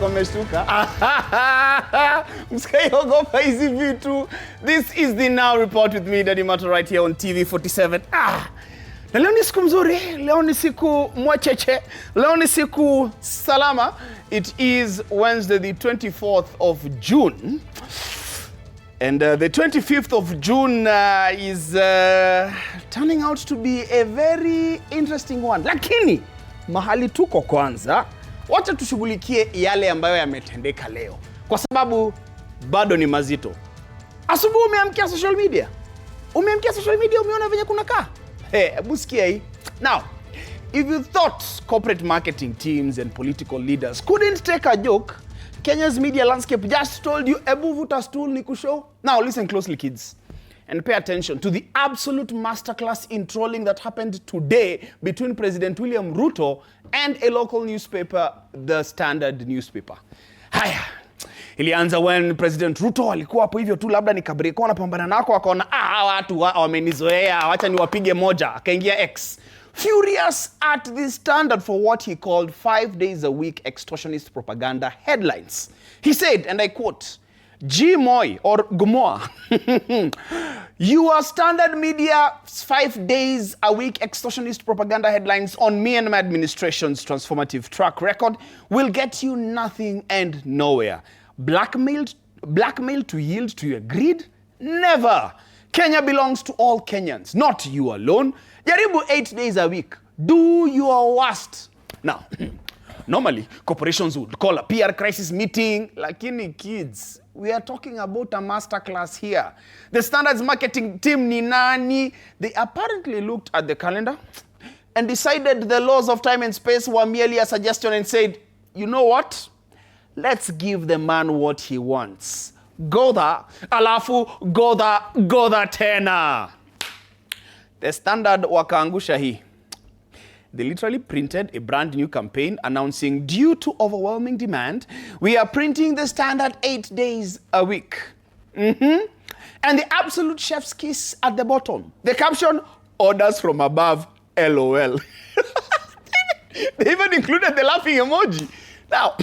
wako wameshtuka. Msikaiogopa hizi vitu. This is the Now Report with me, Daddy Mato, right here on TV47. Na leo ni siku mzuri, leo ni siku mwacheche, leo ni siku salama. It is Wednesday the 24th of June. And the 25th of June is turning out to be a very interesting one. Lakini, mahali tuko kwanza, wacha tushughulikie yale ambayo yametendeka leo. Kwa sababu, bado ni mazito. Asubuhi umeamkia social media? Umeamkia social media umeona venye kunakaa? Hebu sikia hii. Now, if you thought corporate marketing teams and political leaders couldn't take a joke, Kenya's media landscape just told you, ebu vuta stool niku show. Now listen closely, kids, and pay attention to the absolute masterclass in trolling that happened today between President William Ruto and a local newspaper, the Standard newspaper. Haya, ilianza when President Ruto alikuwa hapo hivyo tu, labda nikabreko anapambana nako, akaona watu wamenizoea, wacha niwapige moja, akaingia X. Furious at the Standard for what he called 5 days a week extortionist propaganda headlines. He said, and I quote, G-Moy or Gumoa, your Standard Media's 5 days a week extortionist propaganda headlines on me and my administration's transformative track record will get you nothing and nowhere. Blackmail to yield to your greed? Never. Kenya belongs to all Kenyans, not you alone. Jaribu 8 days a week. Do your worst. Now, normally, corporations would call a PR crisis meeting. Lakini kids, we are talking about a masterclass here. The Standard's marketing team ni nani? They apparently looked at the calendar and decided the laws of time and space were merely a suggestion and said, you know what? Let's give the man what he wants. Godha, alafu Godha tena. The Standard wakaangusha hii. They literally printed a brand new campaign announcing, due to overwhelming demand, we are printing the Standard 8 days a week. And the absolute chef's kiss at the bottom. The caption, orders from above, LOL. They even included the laughing emoji. Now,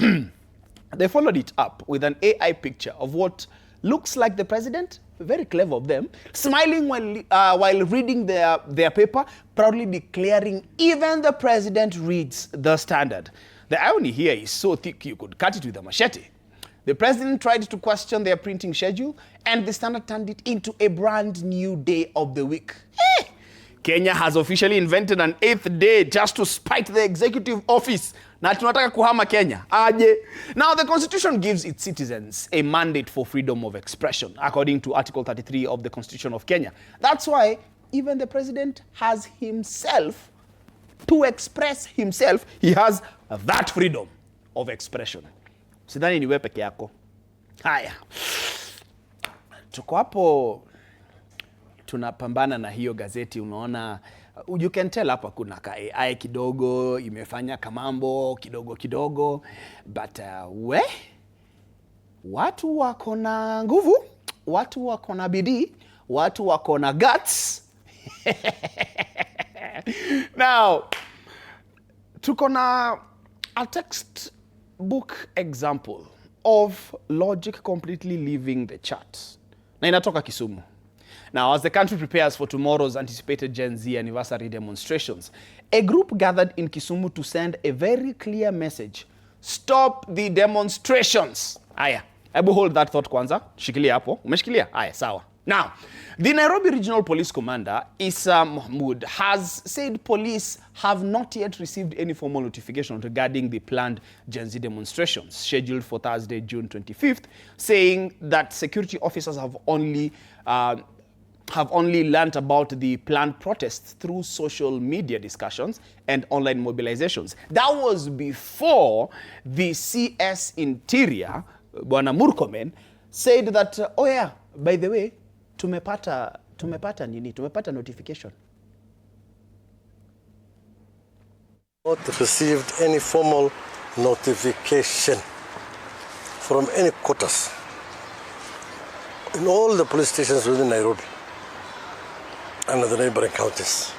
they followed it up with an AI picture of what looks like the president, very clever of them, smiling while reading their paper, proudly declaring even the president reads the Standard. The irony here is so thick you could cut it with a machete. The president tried to question their printing schedule, and the Standard turned it into a brand new day of the week. Kenya has officially invented an 8th day just to spite the executive office. Na tunataka kuhama Kenya. Aje. Now, the Constitution gives its citizens a mandate for freedom of expression, according to Article 33 of the Constitution of Kenya. That's why even the president has himself, to express himself, he has that freedom of expression. Sidhani ni wewe peke yako. Haya. Tuko hapo tunapambana na hiyo gazeti, unaona, you can tell hapa kuna ka AI kidogo imefanya kamambo kidogo, but watu wako na nguvu, watu wako na bidii, watu wako na guts. Now, tuko na a textbook example of logic completely leaving the chart. Na inatoka Kisumu. Now, as the country prepares for tomorrow's anticipated Gen Z anniversary demonstrations, a group gathered in Kisumu to send a very clear message. Stop the demonstrations. Aya, hebu hold that thought kwanza. Shikilia hapo. Umeshikilia? Aya, sawa. Now, the Nairobi Regional Police Commander, Issa Mahmood, has said police have not yet received any formal notification regarding the planned Gen Z demonstrations scheduled for Thursday, June 25th, saying that security officers have only learnt about the planned protests through social media discussions and online mobilizations. That was before the CS Interior, Bwana Murkomen, said that, oh yeah, by the way, tumepata notification. Not received any formal notification from any quarters in all the police stations within Nairobi and the neighboring counties.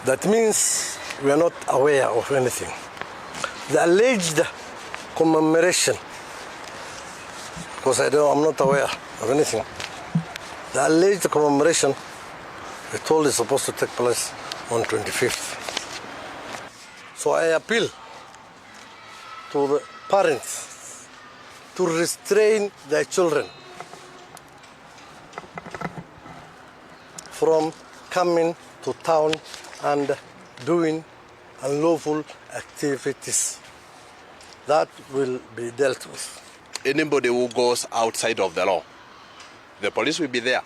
That means we are not aware of anything. The alleged commemoration, because I'm not aware of anything. The alleged commemoration, we told is supposed to take place on 25th. So I appeal to the parents to restrain their children from coming to town and doing unlawful activities. That will be dealt with. Anybody who goes outside of the law, the police will be there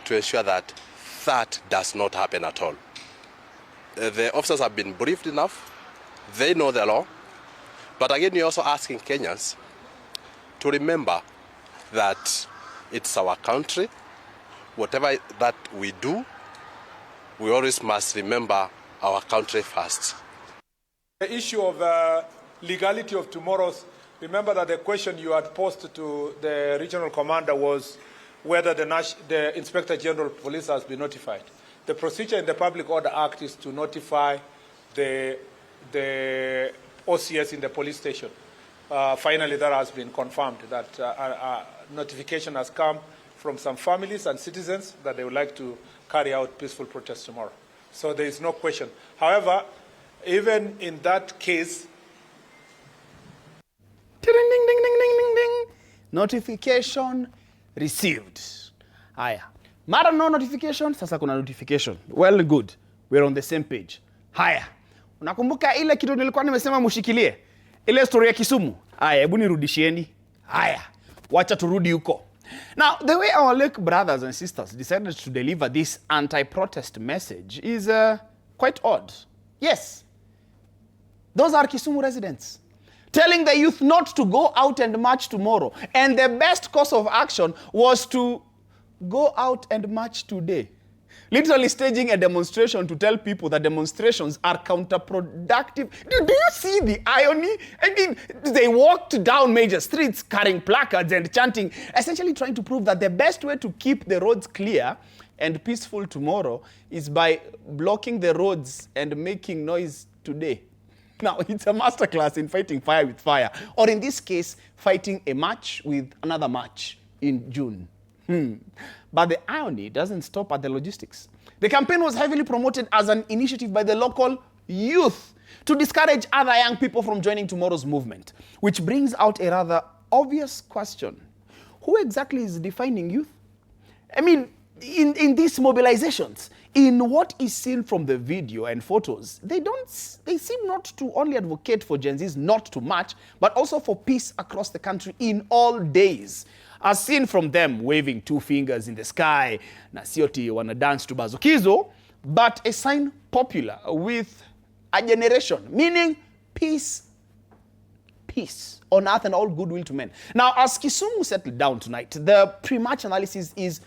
to ensure that that does not happen at all. The officers have been briefed enough. They know the law. But again, you're also asking Kenyans to remember that it's our country. Whatever that we do, we always must remember our country first. The issue of legality of tomorrow's, remember that the question you had posed to the regional commander was whether the Inspector General of Police has been notified. The procedure in the Public Order Act is to notify the OCS in the police station. Finally, that has been confirmed, that notification has come from some families and citizens that they would like to carry out peaceful protests tomorrow. So there is no question. However, even in that case, Ding, ding, ding, ding, ding, ding. Notification received. Haya. Mara no notification, sasa kuna notification. Well, good. We're on the same page. Haya. Unakumbuka ile kitu nilikuwa nimesema mushikilie? Ile story ya Kisumu? Haya, hebu nirudishieni. Haya. Wacha turudi huko. Now, the way our Lake brothers and sisters decided to deliver this anti-protest message is quite odd. Yes. Those are Kisumu residents telling the youth not to go out and march tomorrow. And the best course of action was to go out and march today. Literally staging a demonstration to tell people that demonstrations are counterproductive. Do you see the irony? I mean, they walked down major streets carrying placards and chanting, essentially trying to prove that the best way to keep the roads clear and peaceful tomorrow is by blocking the roads and making noise today. Now, it's a masterclass in fighting fire with fire, or in this case, fighting a match with another match in June. But the irony doesn't stop at the logistics. The campaign was heavily promoted as an initiative by the local youth to discourage other young people from joining tomorrow's movement, which brings out a rather obvious question. Who exactly is defining youth? I mean, in these mobilizations, in what is seen from the video and photos, they seem not to only advocate for Gen Zs not to march, but also for peace across the country in all days. As seen from them waving two fingers in the sky, na sioti wana dance to bazukizo, but a sign popular with a generation, meaning peace, peace on earth and all goodwill to men. Now, as Kisumu settled down tonight, the pre-march analysis is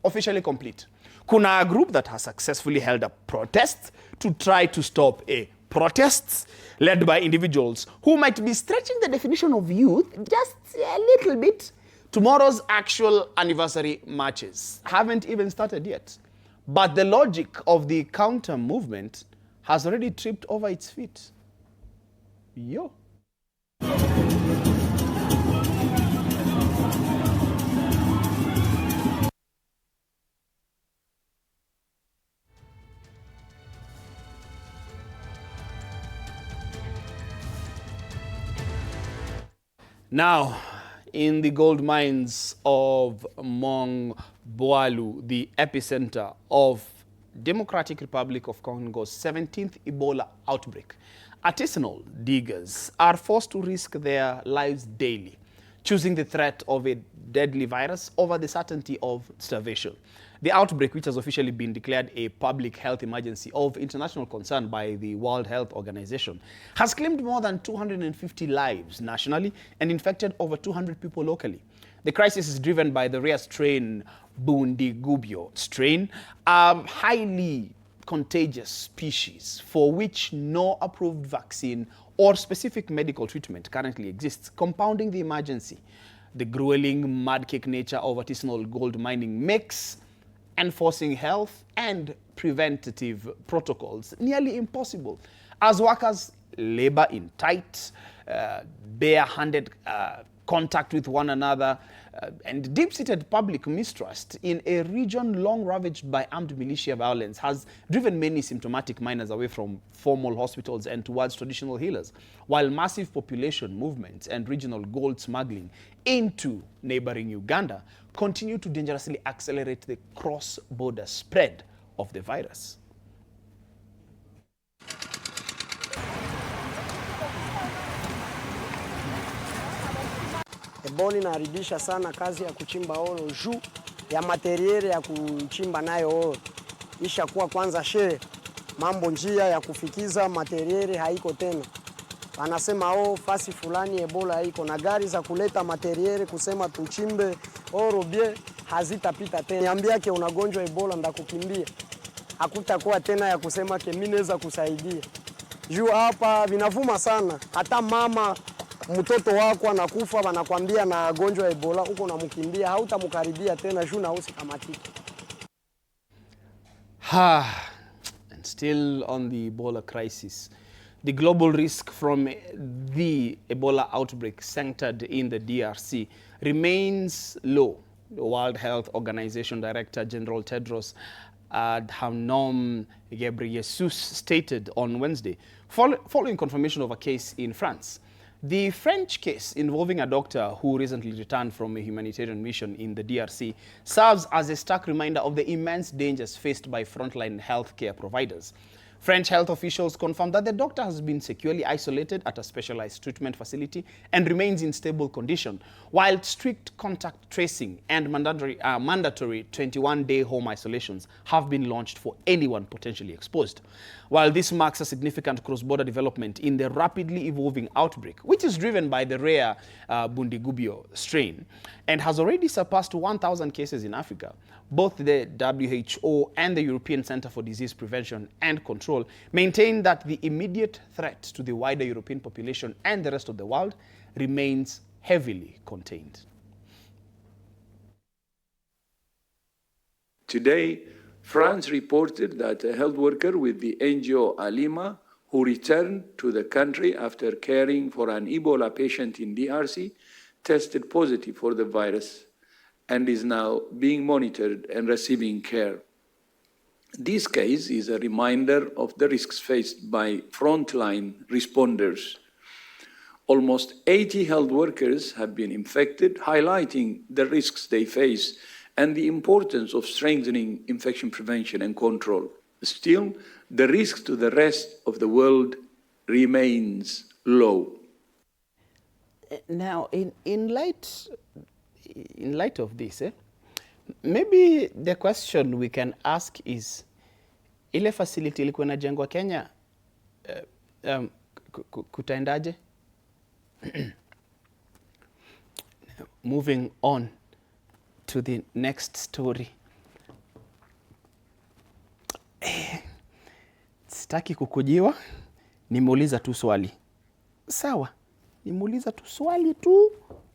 officially complete. Kuna a group that has successfully held a protest to try to stop a protest led by individuals who might be stretching the definition of youth just a little bit. Tomorrow's actual anniversary marches haven't even started yet. But the logic of the counter movement has already tripped over its feet. Yo. Now, in the gold mines of Mongboalu, the epicenter of Democratic Republic of Congo's 17th Ebola outbreak, artisanal diggers are forced to risk their lives daily, choosing the threat of a deadly virus over the certainty of starvation. The outbreak, which has officially been declared a public health emergency of international concern by the World Health Organization, has claimed more than 250 lives nationally and infected over 200 people locally. The crisis is driven by the rare strain Bundigubyo strain, a highly contagious species for which no approved vaccine or specific medical treatment currently exists, compounding the emergency. The grueling, mud-cake nature of artisanal gold mining makes enforcing health and preventative protocols nearly impossible, as workers labor in tight bare-handed contact with one another, and deep-seated public mistrust in a region long ravaged by armed militia violence has driven many symptomatic miners away from formal hospitals and towards traditional healers, while massive population movements and regional gold smuggling into neighboring Uganda continue to dangerously accelerate the cross-border spread of the virus. Ebola inaharibisha sana kazi ya kuchimba oro juu ya materiere ya kuchimba nayo oro. Isha kuwa kwanza mambo njia ya kufikiza materiere haiko tena. Anasema fasi fulani Ebola haiko na gari za kuleta materiere kusema tuchimbe oro bie hazitapita tena. Niambia ke unagonjwa Ebola ndakukimbia. Hakutakuwa tena ya kusema ke mimi naweza kusaidia. Juu hapa vinavuma sana. Hata mama mtoto wako anakufa wanakwambia na gonjwa Ebola uko namkimbia hautamkaribia tena juu na usikamatike. And still on the Ebola crisis, the global risk from the Ebola outbreak centered in the DRC remains low. The World Health Organization Director General Tedros Adhanom Ghebreyesus stated on Wednesday, following confirmation of a case in France. The French case involving a doctor who recently returned from a humanitarian mission in the DRC serves as a stark reminder of the immense dangers faced by frontline healthcare providers. French health officials confirmed that the doctor has been securely isolated at a specialized treatment facility and remains in stable condition, while strict contact tracing and mandatory 21-day home isolations have been launched for anyone potentially exposed. While this marks a significant cross-border development in the rapidly evolving outbreak, which is driven by the rare Bundibugyo strain and has already surpassed 1,000 cases in Africa, both the WHO and the European Center for Disease Prevention and Control maintain that the immediate threat to the wider European population and the rest of the world remains heavily contained. Today, France reported that a health worker with the NGO Alima, who returned to the country after caring for an Ebola patient in DRC, tested positive for the virus and is now being monitored and receiving care. This case is a reminder of the risks faced by frontline responders. Almost 80 health workers have been infected, highlighting the risks they face and the importance of strengthening infection prevention and control. Still, the risk to the rest of the world remains low. Now, in light of this, maybe the question we can ask is, ile facility ilikuwa inajengwa Kenya, kutaendaje? Moving on to the next story. Sitaki kukujiwa, nimeuliza tu swali. Sawa, nimeuliza tu swali tu,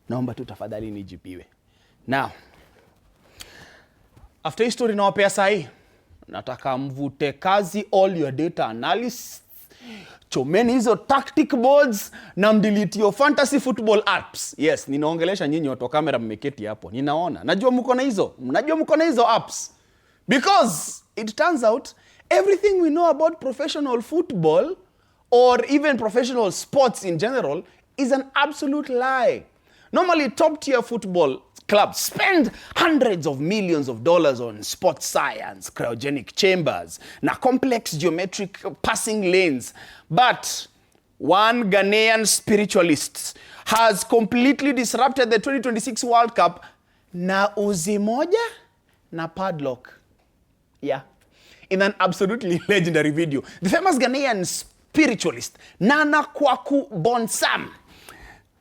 naomba tu tafadhali nijibiwe. Now, after hii story nawapea sahi, nataka mvute kazi all your data analysis, chomeni hizo tactic boards na mdelete your fantasy football apps. Yes, ninaongelesha nyinyi watu kamera mmeketi hapo. Ninaona. Najua mko na hizo. Mnajua mko na hizo apps. Because it turns out everything we know about professional football or even professional sports in general is an absolute lie. Normally, top-tier football clubs spend hundreds of millions of dollars on sports science, cryogenic chambers, na complex geometric passing lanes. But one Ghanaian spiritualist has completely disrupted the 2026 World Cup na uzi moja na padlock. Yeah. In an absolutely legendary video, the famous Ghanaian spiritualist Nana Kwaku Bonsam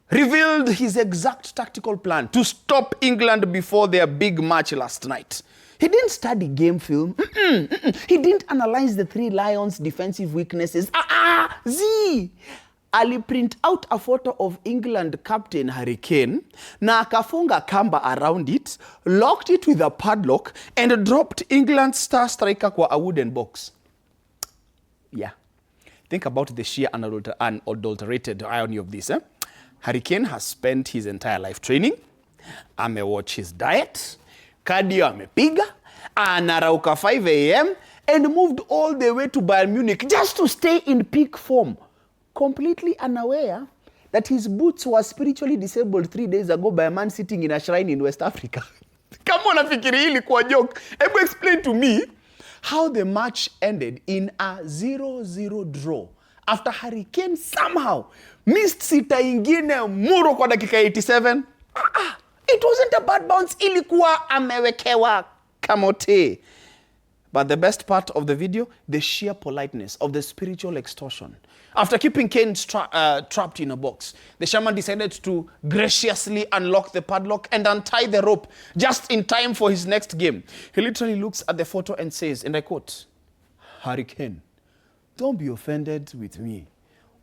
revealed his exact tactical plan to stop England before their big match last night. He didn't study game film. He didn't analyze the Three Lions' defensive weaknesses. Ali print out a photo of England captain Harry Kane, na akafunga kamba around it, locked it with a padlock, and dropped England's star striker kwa a wooden box. Yeah. Think about the sheer unadulterated irony of this. Hurricane has spent his entire life training. Amewatch his diet. Cardio amepiga. Anarauka 5 a.m. and moved all the way to Bayern Munich just to stay in peak form. Completely unaware that his boots were spiritually disabled 3 days ago by a man sitting in a shrine in West Africa. Kama unafikiri hili kwa joke, hebu explain to me how the match ended in a 0-0 draw after Hurricane somehow missed sita ingine muro kwa dakika 87. It wasn't a bad bounce, ilikuwa amewekewa kamote. But the best part of the video, the sheer politeness of the spiritual extortion. After keeping Kane trapped in a box, the shaman decided to graciously unlock the padlock and untie the rope just in time for his next game. He literally looks at the photo and says, and I quote, "Hurricane, don't be offended with me.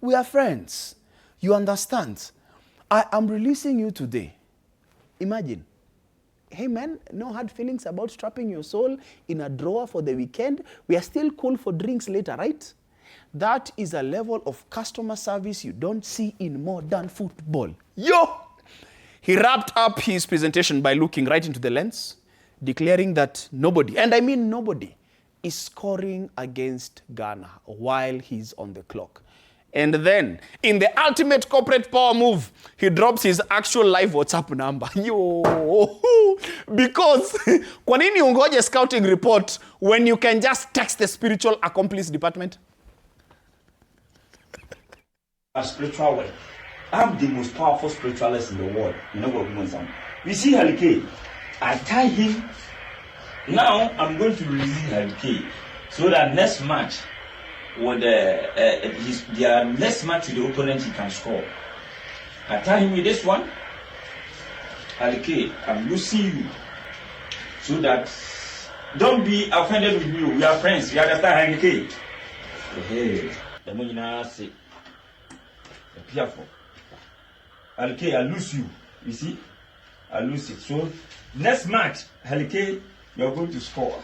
We are friends. You understand? I am releasing you today." Imagine. Hey man, no hard feelings about trapping your soul in a drawer for the weekend. We are still cool for drinks later, right? That is a level of customer service you don't see in modern football. Yo! He wrapped up his presentation by looking right into the lens, declaring that nobody, and I mean nobody, is scoring against Ghana while he's on the clock. And then, in the ultimate corporate power move, he drops his actual live WhatsApp number. Yo! Because, kwa nini ungoje scouting report when you can just text the spiritual accomplice department? A spiritual way. I'm the most powerful spiritualist in the world. You know what we want? You see Hurricane, I tie him. Now I'm going to release Hurricane so that next match, with their next match with the opponent, he can score. I tie him with this one. Hurricane, I'm losing you so that don't be offended with me. We are friends. You understand, Hurricane? Hey, the money now say. Careful. Hurricane, I lose you. You see? I lose it. So next match, Hurricane, you're going to score.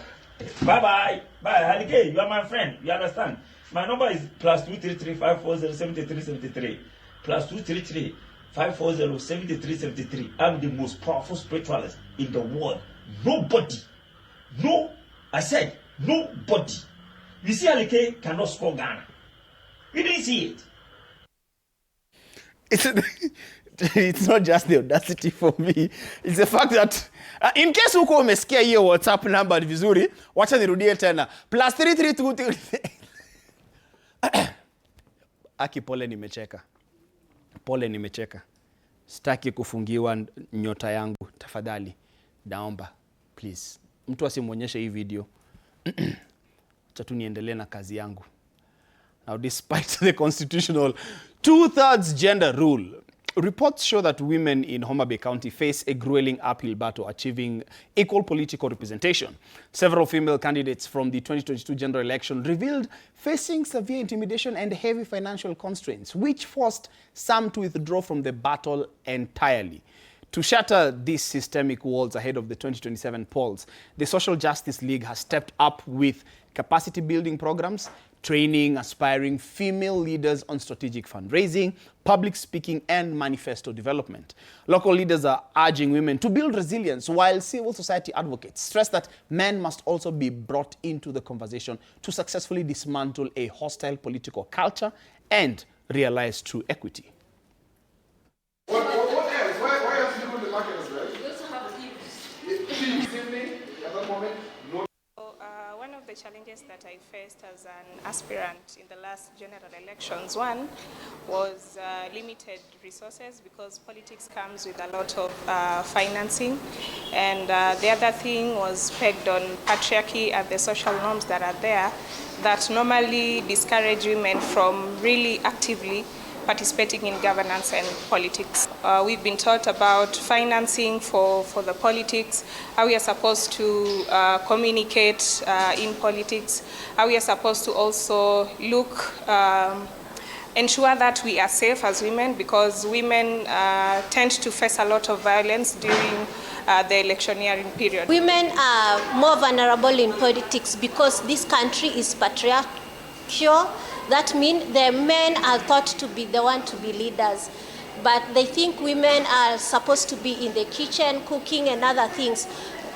Bye-bye. Bye, Hurricane. You are my friend. You understand? My number is +233 540 7373. +233 540 7373. I'm the most powerful spiritualist in the world. Nobody. No. I said nobody. You see, Hurricane cannot score Ghana. You didn't see it. It's not just the audacity for me. It's the fact that in case uko umesikia hiyo WhatsApp number vizuri, wacha nirudie tena. +332 Aki, pole nimecheka. Pole nimecheka. Sitaki kufungiwa nyota yangu. Tafadhali. Naomba. Please. Mtu asimuonyeshe hii video. Acha tu niendelee na kazi yangu. Now, despite the constitutional 2/3 gender rule, reports show that women in Homa Bay County face a grueling uphill battle achieving equal political representation. Several female candidates from the 2022 general election revealed facing severe intimidation and heavy financial constraints, which forced some to withdraw from the battle entirely. To shatter these systemic walls ahead of the 2027 polls, the Social Justice League has stepped up with capacity building programs, training aspiring female leaders on strategic fundraising, public speaking, and manifesto development. Local leaders are urging women to build resilience, while civil society advocates stress that men must also be brought into the conversation to successfully dismantle a hostile political culture and realize true equity. What else? Why else do you go to the market as well? We also have thieves. This evening, at that moment, no. One of the challenges that I faced as an aspirant in the last general elections, one was limited resources, because politics comes with a lot of financing, and the other thing was pegged on patriarchy and the social norms that are there that normally discourage women from really actively participating in governance and politics. We've been taught about financing for the politics, how we are supposed to communicate in politics, how we are supposed to also look, ensure that we are safe as women, because women tend to face a lot of violence during the electioneering period. Women are more vulnerable in politics because this country is patriarchal insecure. That means the men are thought to be the one to be leaders. But they think women are supposed to be in the kitchen, cooking and other things.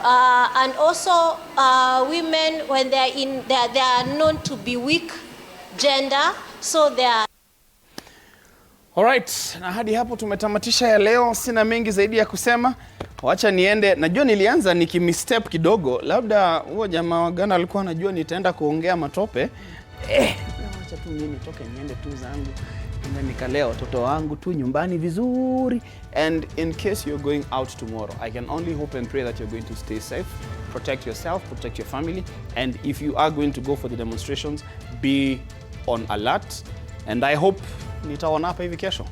And also women, when they are known to be weak gender, so they are. Alright, na hadi hapo tumetamatisha ya leo. Sina mengi zaidi ya kusema. Wacha niende. Najua nilianza nikimistep kidogo. Labda huo jamaa wa Ghana alikuwa anajua nitaenda kuongea matope. Wacha tu mimi nitoke niende tu zangu. Nikalea watoto wangu tu nyumbani vizuri. And in case you're going out tomorrow, I can only hope and pray that you're going to stay safe, protect yourself, protect your family, and if you are going to go for the demonstrations, be on alert. And I hope nitaona hapa hivi kesho.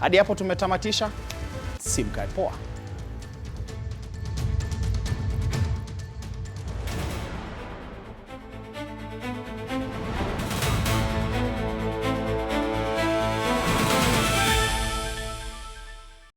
Hadi hapo tumetamatisha. Simkae poa.